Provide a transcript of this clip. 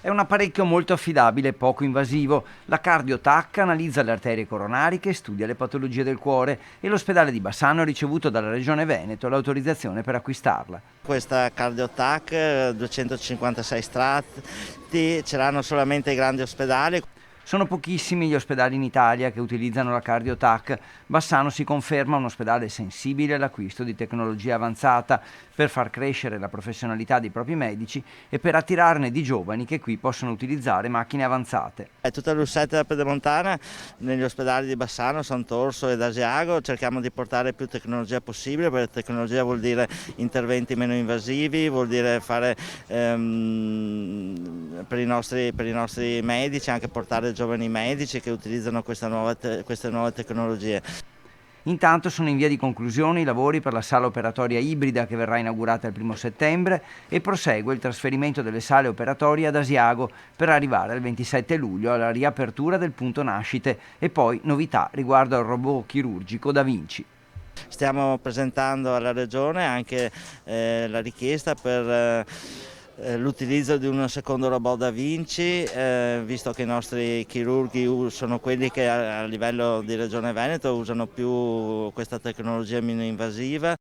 È un apparecchio molto affidabile e poco invasivo. La CardioTac analizza le arterie coronariche e studia le patologie del cuore e l'ospedale di Bassano ha ricevuto dalla Regione Veneto l'autorizzazione per acquistarla. Questa CardioTac, 256 strati, ce l'hanno solamente i grandi ospedali. Sono pochissimi gli ospedali in Italia che utilizzano la CardioTac. Bassano si conferma un ospedale sensibile all'acquisto di tecnologia avanzata per far crescere la professionalità dei propri medici e per attirarne di giovani che qui possono utilizzare macchine avanzate. È tutta l'Uscetta pedemontana, negli ospedali di Bassano, Sant'Orso ed Asiago cerchiamo di portare più tecnologia possibile, perché tecnologia vuol dire interventi meno invasivi, vuol dire fare per i nostri medici, anche portare giovani medici che utilizzano queste nuove tecnologie. Intanto sono in via di conclusione i lavori per la sala operatoria ibrida che verrà inaugurata il 1° settembre e prosegue il trasferimento delle sale operatorie ad Asiago per arrivare il 27 luglio alla riapertura del punto nascite e poi novità riguardo al robot chirurgico Da Vinci. Stiamo presentando alla Regione anche la richiesta per l'utilizzo di un secondo robot Da Vinci, visto che i nostri chirurghi sono quelli che a livello di Regione Veneto usano più questa tecnologia meno invasiva.